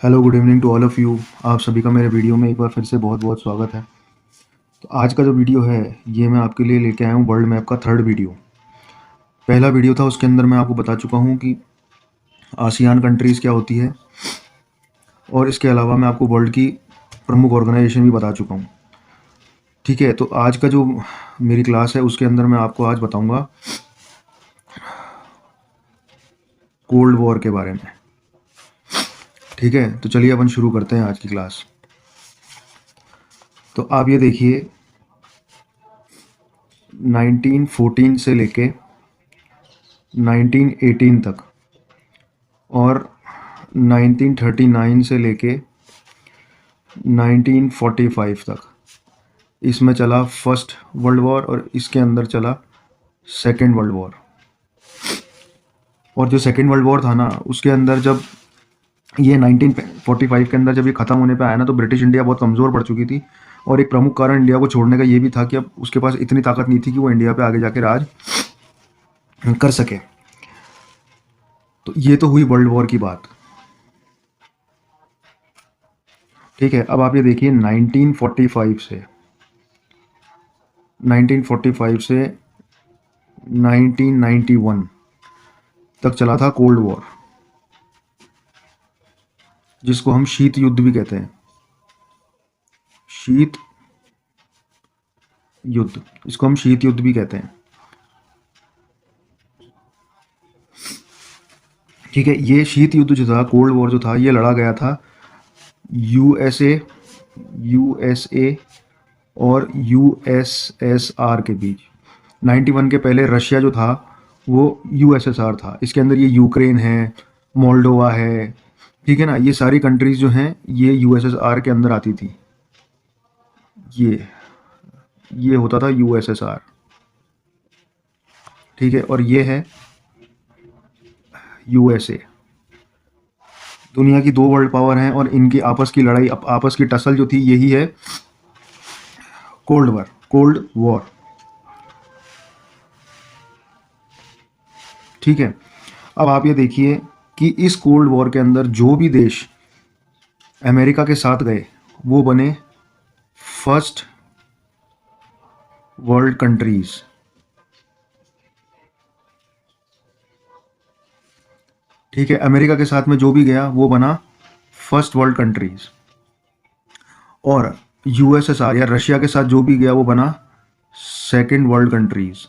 Hello, good evening to all of you. आप सभी का मेरे वीडियो में एक बार फिर से बहुत बहुत स्वागत है। तो आज का जो वीडियो है ये मैं आपके लिए लेके आया हूँ वर्ल्ड मैप का थर्ड वीडियो। पहला वीडियो था उसके अंदर मैं आपको बता चुका हूँ कि आसियान कंट्रीज़ क्या होती है, और इसके अलावा मैं आपको वर्ल्ड की प्रमुख ऑर्गेनाइजेशन भी बता चुका हूँ। ठीक है, तो आज का जो मेरी क्लास है उसके अंदर मैं आपको आज बताऊँगा कोल्ड वॉर के बारे में। ठीक है, तो चलिए अपन शुरू करते हैं आज की क्लास। तो आप ये देखिए, 1914 से लेके 1918 तक और 1939 से लेके 1945 तक इसमें चला फर्स्ट वर्ल्ड वॉर, और इसके अंदर चला सेकेंड वर्ल्ड वॉर। और जो सेकेंड वर्ल्ड वॉर था ना, उसके अंदर जब ये 1945 के अंदर जब ये ख़त्म होने पे आया ना, तो ब्रिटिश इंडिया बहुत कमज़ोर पड़ चुकी थी। और एक प्रमुख कारण इंडिया को छोड़ने का ये भी था कि अब उसके पास इतनी ताकत नहीं थी कि वो इंडिया पे आगे जाके राज कर सके। तो ये तो हुई वर्ल्ड वॉर की बात। ठीक है, अब आप ये देखिए 1945 से 1991 तक चला था कोल्ड वॉर, जिसको हम शीत युद्ध भी कहते हैं। शीत युद्ध, इसको हम शीत युद्ध भी कहते हैं। ठीक है, ये शीत युद्ध जो था, कोल्ड वॉर जो था, ये लड़ा गया था यूएसए और यूएसएसआर के बीच। 91 के पहले रशिया जो था वो यूएसएसआर था। इसके अंदर ये यूक्रेन है, मोल्डोवा है, ठीक है ना, ये सारी कंट्रीज जो हैं ये यूएसएसआर के अंदर आती थी। ये होता था यूएसएसआर। ठीक है, और ये है यूएसए। दुनिया की दो वर्ल्ड पावर हैं और इनकी आपस की लड़ाई, आपस की टसल जो थी, यही है कोल्ड वॉर। ठीक है, अब आप ये देखिए कि इस कोल्ड वॉर के अंदर जो भी देश अमेरिका के साथ गए वो बने फर्स्ट वर्ल्ड कंट्रीज। ठीक है, अमेरिका के साथ में जो भी गया वो बना फर्स्ट वर्ल्ड कंट्रीज, और यूएसएसआर या रशिया के साथ जो भी गया वो बना second world countries.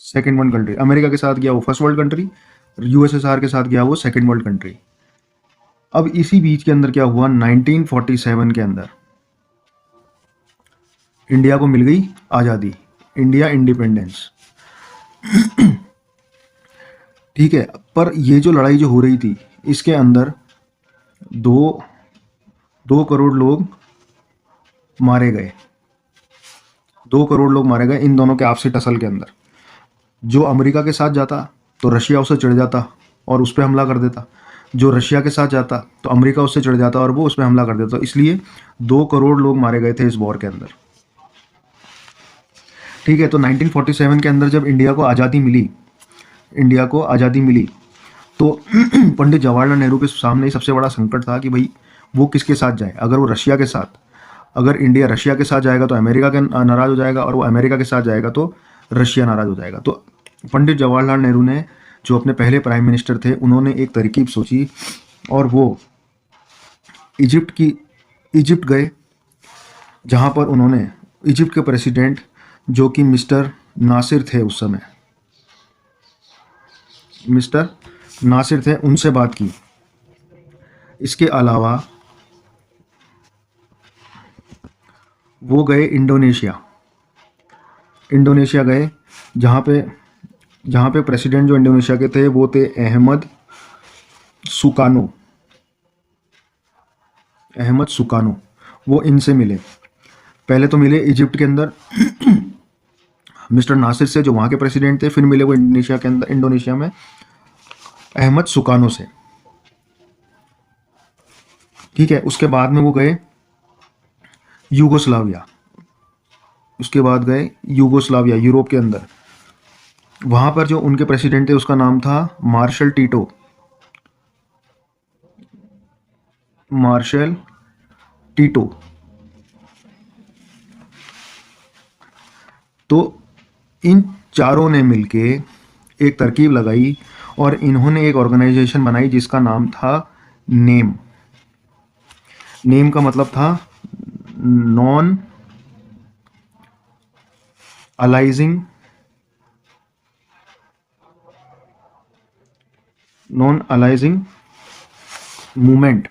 Second world country, America के साथ गया वो फर्स्ट वर्ल्ड कंट्री, यूएसएसआर के साथ गया वो सेकेंड वर्ल्ड कंट्री। अब इसी बीच के अंदर क्या हुआ, 1947 के अंदर इंडिया को मिल गई आज़ादी, इंडिया इंडिपेंडेंस। ठीक है, पर ये जो लड़ाई जो हो रही थी, इसके अंदर दो 2 करोड़ लोग मारे गए। 2 करोड़ लोग मारे गए इन दोनों के आपसी टसल के अंदर। जो अमेरिका के साथ जाता तो रशिया उससे चिढ़ जाता और उस पर हमला कर देता। जो रशिया के साथ जाता तो अमेरिका उससे चिढ़ जाता और वो उस पर हमला कर देता। इसलिए 2 करोड़ लोग मारे गए थे इस वॉर के अंदर। ठीक है, तो 1947 के अंदर जब इंडिया को आज़ादी मिली तो पंडित जवाहरलाल नेहरू के सामने सबसे बड़ा संकट था कि भाई वो किसके साथ जाए। अगर वो रशिया के साथ, अगर इंडिया रशिया के साथ जाएगा तो अमेरिका के नाराज़ हो जाएगा, और वो अमेरिका के साथ जाएगा तो रशिया नाराज़ हो जाएगा। तो पंडित जवाहरलाल नेहरू ने, जो अपने पहले प्राइम मिनिस्टर थे, उन्होंने एक तरकीब सोची और वो इजिप्ट गए, जहाँ पर उन्होंने इजिप्ट के प्रेसिडेंट, जो कि मिस्टर नासिर थे उस समय, उनसे बात की। इसके अलावा वो गए इंडोनेशिया गए, जहाँ पे प्रेसिडेंट जो इंडोनेशिया के थे वो थे अहमद सुकानो। वो इनसे मिले। पहले तो मिले इजिप्ट के अंदर मिस्टर नासिर से, जो वहाँ के प्रेसिडेंट थे, फिर मिले वो इंडोनेशिया में अहमद सुकानो से। ठीक है, उसके बाद में वो गए यूगोस्लाविया यूरोप के अंदर। वहाँ पर जो उनके प्रेसिडेंट थे उसका नाम था मार्शल टीटो, मार्शल टीटो। तो इन चारों ने मिलके एक तरकीब लगाई और इन्होंने एक ऑर्गेनाइजेशन बनाई जिसका नाम था नेम। नेम का मतलब था नॉन अलाइजिंग मूवमेंट।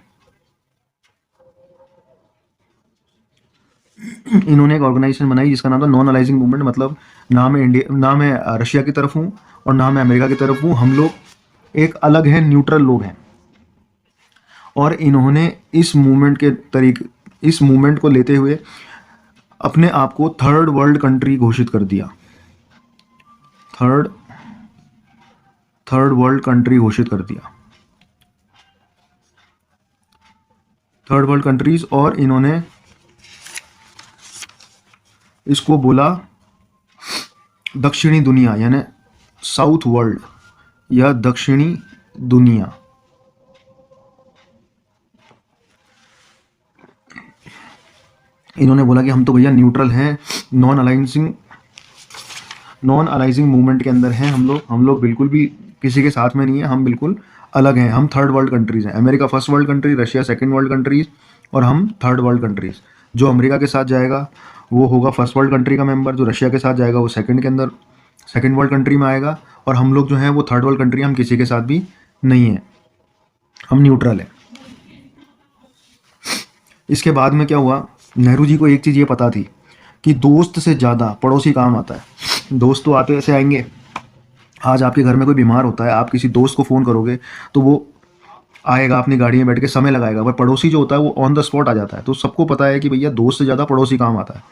इन्होंने एक ऑर्गेनाइजेशन बनाई जिसका नाम था नॉन अलाइजिंग मूवमेंट। मतलब ना मैं इंडिया, ना मैं रशिया की तरफ हूँ और ना मैं अमेरिका की तरफ हूँ, हम लोग एक अलग हैं, न्यूट्रल लोग हैं। और इन्होंने इस मूवमेंट को लेते हुए अपने आप को थर्ड वर्ल्ड कंट्री घोषित कर दिया। थर्ड वर्ल्ड कंट्री घोषित कर दिया, थर्ड वर्ल्ड कंट्रीज। और इन्होंने इसको बोला दक्षिणी दुनिया, यानी साउथ वर्ल्ड या दक्षिणी दुनिया। इन्होंने बोला कि हम तो भैया न्यूट्रल हैं, नॉन अलाइजिंग मूवमेंट के अंदर हैं हम लोग बिल्कुल भी किसी के साथ में नहीं है, हम बिल्कुल अलग हैं, हम थर्ड वर्ल्ड कंट्रीज हैं। America first world country, Russia second world countries और हम थर्ड वर्ल्ड कंट्रीज। जो अमेरिका के साथ जाएगा वो होगा फर्स्ट वर्ल्ड कंट्री का मेंबर, जो रशिया के साथ जाएगा वो सेकंड वर्ल्ड कंट्री में आएगा, और हम लोग जो हैं वो थर्ड वर्ल्ड कंट्री, हम किसी के साथ भी नहीं हैं, हम न्यूट्रल हैं। इसके बाद में क्या हुआ, नेहरू जी को एक चीज़ ये पता थी कि दोस्त से ज़्यादा पड़ोसी काम आता है। दोस्त तो आते ऐसे आएंगे, आज आपके घर में कोई बीमार होता है, आप किसी दोस्त को फ़ोन करोगे तो वो आएगा अपनी गाड़ी में बैठ के, समय लगाएगा, पर पड़ोसी जो होता है वो ऑन द स्पॉट आ जाता है। तो सबको पता है कि भैया दोस्त से ज़्यादा पड़ोसी काम आता है।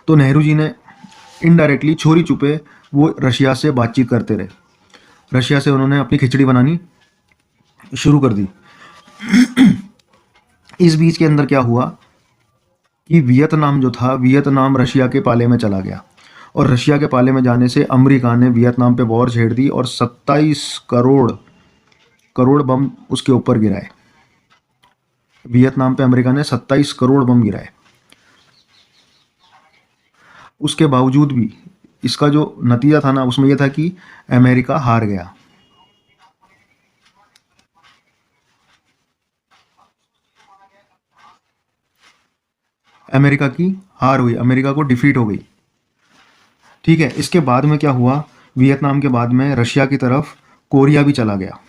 तो नेहरू जी ने इनडायरेक्टली, चोरी छुपे, वो रशिया से बातचीत करते रहे। रशिया से उन्होंने अपनी खिचड़ी बनानी शुरू कर दी। इस बीच के अंदर क्या हुआ कि वियतनाम जो था, वियतनाम रशिया के पाले में चला गया, और रशिया के पाले में जाने से अमेरिका ने वियतनाम पे वॉर छेड़ दी और 27 करोड़ बम उसके ऊपर गिराए। वियतनाम पे अमेरिका ने 27 करोड़ बम गिराए। उसके बावजूद भी इसका जो नतीजा था ना, उसमें यह था कि अमेरिका हार गया। अमेरिका की हार हुई, अमेरिका को डिफीट हो गई। ठीक है, इसके बाद में क्या हुआ, वियतनाम के बाद में रशिया की तरफ कोरिया भी चला गया,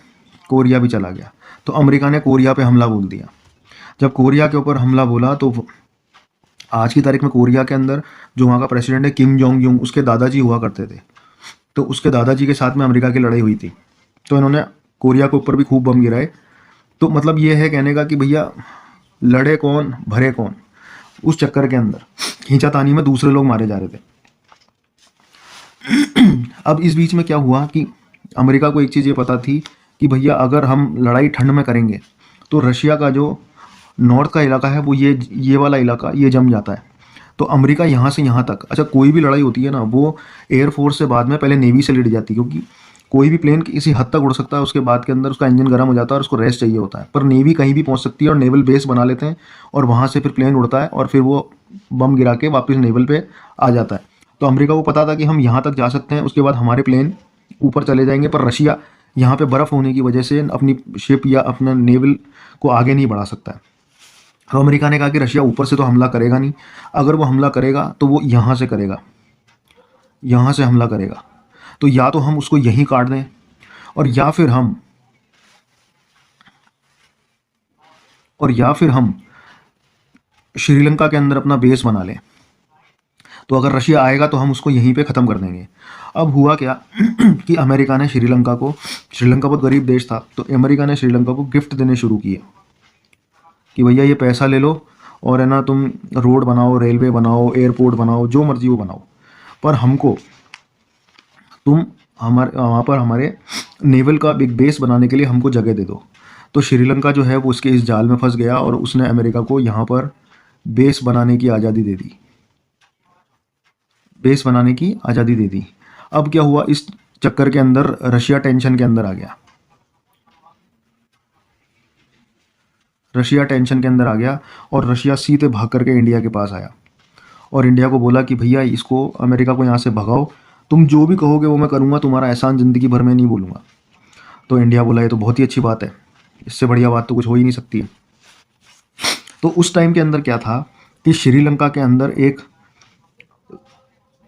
कोरिया भी चला गया। तो अमेरिका ने कोरिया पे हमला बोल दिया। जब कोरिया के ऊपर हमला बोला तो आज की तारीख में कोरिया के अंदर जो वहाँ का प्रेसिडेंट है किम जोंग यूंग, उसके दादाजी हुआ करते थे। तो उसके दादाजी के साथ में अमेरिका की लड़ाई हुई थी, तो इन्होंने कोरिया के ऊपर भी खूब बम गिराए। तो मतलब ये है कहने का कि भैया लड़े कौन भरे कौन, उस चक्कर के अंदर खींचातानी में दूसरे लोग मारे जा रहे थे। अब इस बीच में क्या हुआ कि अमेरिका को एक चीज़ ये पता थी कि भैया अगर हम लड़ाई ठंड में करेंगे तो रशिया का जो नॉर्थ का इलाका है वो ये वाला इलाका ये जम जाता है। तो अमेरिका यहाँ से यहाँ तक, अच्छा कोई भी लड़ाई होती है ना वो एयरफोर्स से बाद में पहले नेवी से लड़ी जाती है, क्योंकि कोई भी प्लेन किसी हद तक उड़ सकता है, उसके बाद के अंदर उसका इंजन गर्म हो जाता है और उसको रेस्ट चाहिए होता है। पर नेवी कहीं भी पहुंच सकती है और नेवल बेस बना लेते हैं, और वहां से फिर प्लेन उड़ता है और फिर वो बम गिरा के वापस नेवल पे आ जाता है। तो अमेरिका को पता था कि हम यहाँ तक जा सकते हैं, उसके बाद हमारे प्लेन ऊपर चले जाएंगे, पर रशिया यहाँ पे बर्फ़ होने की वजह से अपनी शिप या अपना नेवल को आगे नहीं बढ़ा सकता है। तो अमेरिका ने कहा कि रशिया ऊपर से तो हमला करेगा नहीं, अगर वो हमला करेगा तो वो यहाँ से करेगा, यहाँ से हमला करेगा। तो या तो हम उसको यहीं काट दें और या फिर हम श्रीलंका के अंदर अपना बेस बना लें। तो अगर रशिया आएगा तो हम उसको यहीं पे ख़त्म कर देंगे। अब हुआ क्या कि अमेरिका ने श्रीलंका बहुत गरीब देश था, तो अमेरिका ने श्रीलंका को गिफ्ट देने शुरू किए कि भैया ये पैसा ले लो और है ना तुम रोड बनाओ, रेलवे बनाओ, एयरपोर्ट बनाओ, जो मर्जी वो बनाओ, पर हमको तुम वहाँ पर हमारे नेवल का बिग बेस बनाने के लिए हमको जगह दे दो। तो श्रीलंका जो है वो उसके इस जाल में फंस गया और उसने अमेरिका को यहाँ पर बेस बनाने की आज़ादी दे दी, बेस बनाने की आज़ादी दे दी। अब क्या हुआ, इस चक्कर के अंदर रशिया टेंशन के अंदर आ गया। रशिया टेंशन के अंदर आ गया और रशिया सीधे भाग करके इंडिया के पास आया और इंडिया को बोला कि भैया इसको, अमेरिका को यहाँ से भगाओ, तुम जो भी कहोगे वो मैं करूँगा, तुम्हारा एहसान ज़िंदगी भर में नहीं भूलूंगा। तो इंडिया बोला ये तो बहुत ही अच्छी बात है, इससे बढ़िया बात तो कुछ हो ही नहीं सकती है। तो उस टाइम के अंदर क्या था कि श्रीलंका के अंदर एक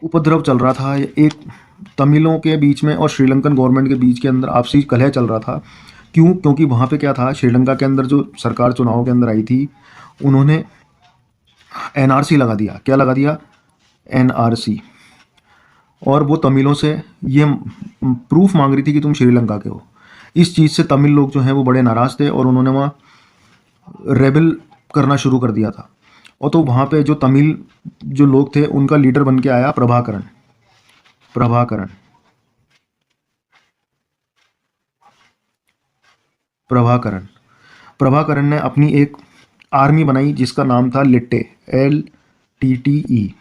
उपद्रव चल रहा था, एक तमिलों के बीच में और श्रीलंकन गवर्नमेंट के बीच के अंदर आपसी कलह चल रहा था। क्यों? क्योंकि वहाँ पे क्या था, श्रीलंका के अंदर जो सरकार चुनाव के अंदर आई थी, उन्होंने एनआरसी लगा दिया। क्या लगा दिया? एनआरसी। और वो तमिलों से ये प्रूफ मांग रही थी कि तुम श्रीलंका के हो। इस चीज़ से तमिल लोग जो हैं वो बड़े नाराज़ थे और उन्होंने वहाँ रेबल करना शुरू कर दिया था। और तो वहाँ पे जो तमिल जो लोग थे उनका लीडर बन के आया प्रभाकरण। प्रभाकरण प्रभाकरण प्रभाकरण ने अपनी एक आर्मी बनाई जिसका नाम था लिट्टे, LTTE।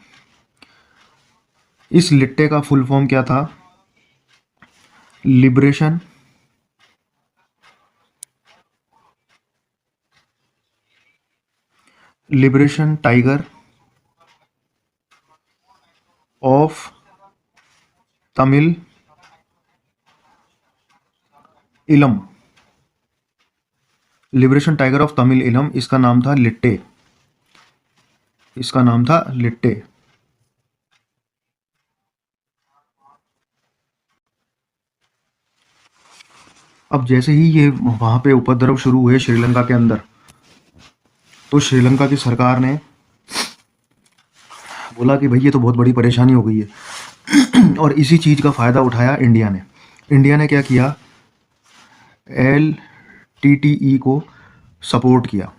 इस लिट्टे का फुल फॉर्म क्या था? लिबरेशन टाइगर ऑफ तमिल इलम। लिबरेशन टाइगर ऑफ तमिल इलम, इसका नाम था लिट्टे। इसका नाम था लिट्टे। अब जैसे ही ये वहाँ पे उपद्रव शुरू हुए श्रीलंका के अंदर, तो श्रीलंका की सरकार ने बोला कि भाई ये तो बहुत बड़ी परेशानी हो गई है। और इसी चीज़ का फ़ायदा उठाया इंडिया ने। इंडिया ने क्या किया? LTTE को सपोर्ट किया।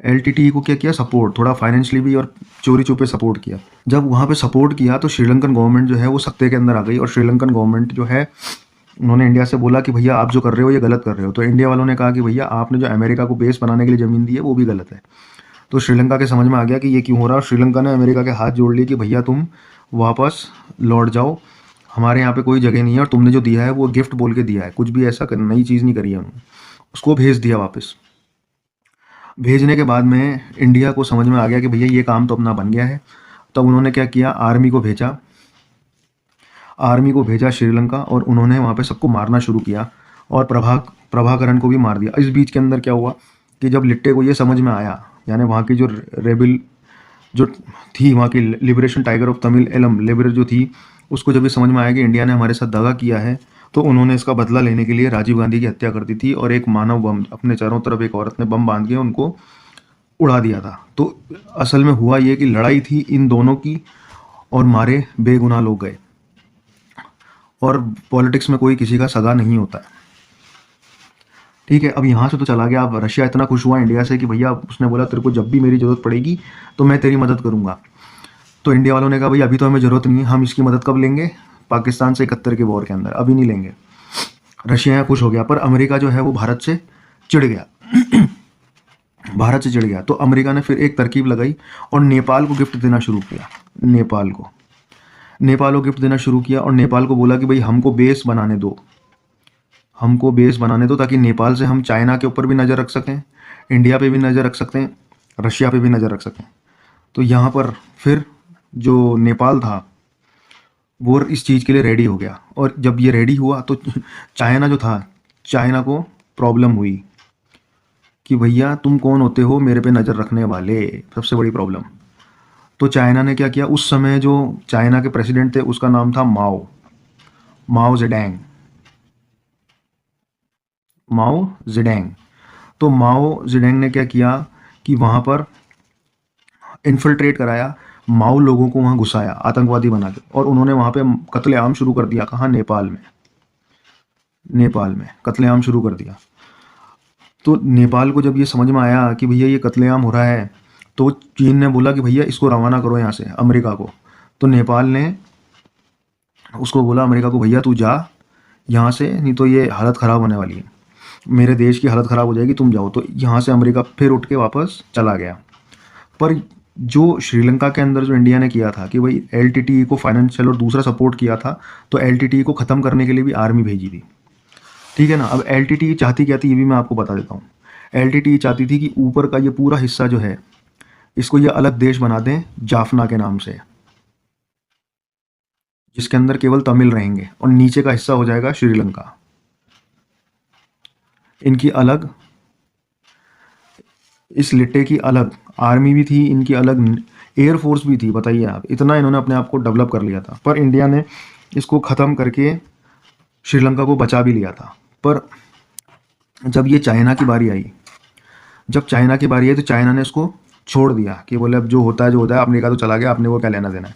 LTTE को क्या किया? सपोर्ट, थोड़ा फाइनेंशियली भी और चोरी छुपे सपोर्ट किया। जब वहाँ पे सपोर्ट किया तो श्रीलंकन गवर्नमेंट जो है वो सत्ते के अंदर आ गई और श्रीलंकन गवर्नमेंट जो है उन्होंने इंडिया से बोला कि भैया आप जो कर रहे हो ये गलत कर रहे हो। तो इंडिया वालों ने कहा कि भैया आपने जो अमेरिका को बेस बनाने के लिए ज़मीन दी है वो भी गलत है। तो श्रीलंका के समझ में आ गया कि ये क्यों हो रहा है। श्रीलंका ने अमेरिका के हाथ जोड़ लिए कि भैया तुम वापस लौट जाओ, हमारे यहाँ पे कोई जगह नहीं है और तुमने जो दिया है वो गिफ्ट बोल के दिया है, कुछ भी ऐसा नई चीज़ नहीं करी है उन्होंने। उसको भेज दिया वापस। भेजने के बाद में इंडिया को समझ में आ गया कि भैया ये काम तो अपना बन गया है। तब उन्होंने क्या किया? आर्मी को भेजा श्रीलंका और उन्होंने वहाँ पे सबको मारना शुरू किया और प्रभाकरण को भी मार दिया। इस बीच के अंदर क्या हुआ कि जब लिट्टे को ये समझ में आया, यानी वहाँ की जो रेबल जो थी, वहाँ की liberation tiger of Tamil Eelam लिबरे जो थी, उसको जब ये समझ में आया कि इंडिया ने हमारे साथ दगा किया है, तो उन्होंने इसका बदला लेने के लिए राजीव गांधी की हत्या कर दी थी और एक मानव बम, अपने चारों तरफ एक औरत ने बम बांध के उनको उड़ा दिया था। तो असल में हुआ ये कि लड़ाई थी इन दोनों की और मारे बेगुनाह लोग गए। और पॉलिटिक्स में कोई किसी का सगा नहीं होता है, ठीक है। अब यहाँ से तो चला गया। अब रशिया इतना खुश हुआ इंडिया से कि भैया, उसने बोला तेरे को जब भी मेरी ज़रूरत पड़ेगी तो मैं तेरी मदद करूँगा। तो इंडिया वालों ने कहा भाई अभी तो हमें ज़रूरत नहीं है, हम इसकी मदद कब लेंगे? पाकिस्तान से 71 के वॉर के अंदर, अभी नहीं लेंगे। रशिया यहाँ खुश हो गया, पर अमेरिका जो है वो भारत से चिढ़ गया। भारत से चिढ़ गया तो अमेरिका ने फिर एक तरकीब लगाई और नेपाल को गिफ्ट देना शुरू किया। नेपाल को गिफ्ट देना शुरू किया और नेपाल को बोला कि भाई हमको बेस बनाने दो, ताकि नेपाल से हम चाइना के ऊपर भी नज़र रख सकें, इंडिया पे भी नज़र रख सकते हैं, रशिया पे भी नज़र रख सकें। तो यहाँ पर फिर जो नेपाल था वो इस चीज़ के लिए रेडी हो गया। और जब ये रेडी हुआ तो चाइना जो था, चाइना को प्रॉब्लम हुई कि भैया तुम कौन होते हो मेरे पे नज़र रखने वाले, सबसे बड़ी प्रॉब्लम। तो चाइना ने क्या किया? उस समय जो चाइना के प्रेसिडेंट थे उसका नाम था माओ जेडेंग। तो माओ जेडेंग ने क्या किया कि वहाँ पर इन्फिल्ट्रेट कराया, माओ लोगों को वहाँ घुसाया आतंकवादी बना के, और उन्होंने वहाँ पे कत्लेआम शुरू कर दिया। कहाँ? नेपाल में कत्लेआम शुरू कर दिया। तो नेपाल को जब ये समझ में आया कि भैया ये कत्लेआम हो रहा है, तो चीन ने बोला कि भैया इसको रवाना करो यहाँ से, अमेरिका को। तो नेपाल ने उसको बोला, अमेरिका को, भैया तू जा यहाँ से, नहीं तो ये हालत ख़राब होने वाली है। मेरे देश की हालत ख़राब हो जाएगी, तुम जाओ। तो यहाँ से अमेरिका फिर उठ के वापस चला गया। पर जो श्रीलंका के अंदर जो इंडिया ने किया था कि भाई एलटीटीई को फाइनेंशियल और दूसरा सपोर्ट किया था, तो एलटीटीई को ख़त्म करने के लिए भी आर्मी भेजी थी। ठीक है ना। अब एलटीटीई चाहती क्या थी, ये भी मैं आपको बता देता हूँ। एलटीटीई चाहती थी कि ऊपर का ये पूरा हिस्सा जो है, इसको ये अलग देश बना दें जाफना के नाम से, जिसके अंदर केवल तमिल रहेंगे, और नीचे का हिस्सा हो जाएगा श्रीलंका। इनकी अलग, इस लिट्टे की अलग आर्मी भी थी, इनकी अलग एयरफोर्स भी थी। बताइए आप, इतना इन्होंने अपने आप को डेवलप कर लिया था। पर इंडिया ने इसको ख़त्म करके श्रीलंका को बचा भी लिया था। पर जब ये चाइना की बारी आई, तो चाइना ने इसको छोड़ दिया कि बोले अब जो होता है अमेरिका तो चला गया, अपने को क्या लेना देना है।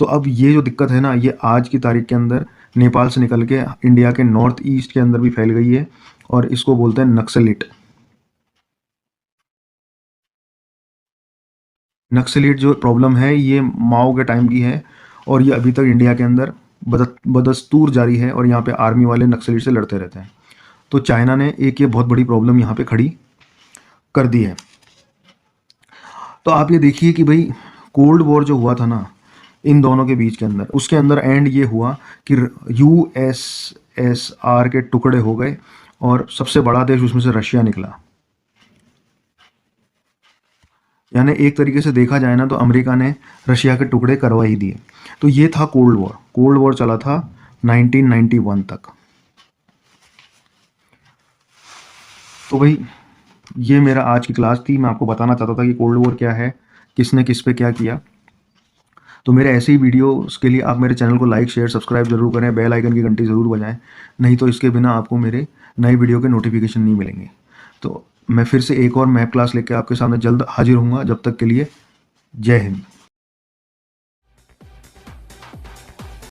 तो अब ये जो दिक्कत है ना, ये आज की तारीख के अंदर नेपाल से निकल के इंडिया के नॉर्थ ईस्ट के अंदर भी फैल गई है, और इसको बोलते हैं नक्सलिट। नक्सलिट जो प्रॉब्लम है, ये माओ के टाइम की है, और ये अभी तक इंडिया के अंदर बदस्तूर जारी है, और यहाँ पे आर्मी वाले नक्सलिट से लड़ते रहते हैं। तो चाइना ने एक ये बहुत बड़ी प्रॉब्लम यहाँ पे खड़ी कर दी है। तो आप ये देखिए कि भाई कोल्ड वॉर जो हुआ था ना इन दोनों के बीच के अंदर, उसके अंदर एंड ये हुआ कि यूएसएसआर के टुकड़े हो गए, और सबसे बड़ा देश उसमें से रशिया निकला। यानी एक तरीके से देखा जाए ना, तो अमेरिका ने रशिया के टुकड़े करवा ही दिए। तो ये था कोल्ड वॉर। कोल्ड वॉर चला था 1991 तक। तो भाई ये मेरा आज की क्लास थी। मैं आपको बताना चाहता था कि कोल्ड वॉर क्या है, किसने किस पे क्या किया। तो मेरे ऐसे ही वीडियोस के लिए आप मेरे चैनल को लाइक शेयर सब्सक्राइब जरूर करें, बेल आइकन की घंटी ज़रूर बजाएं, नहीं तो इसके बिना आपको मेरे नए वीडियो के नोटिफिकेशन नहीं मिलेंगे। तो मैं फिर से एक और मैप क्लास लेकर आपके सामने जल्द हाजिर हूँगा। जब तक के लिए जय हिंद।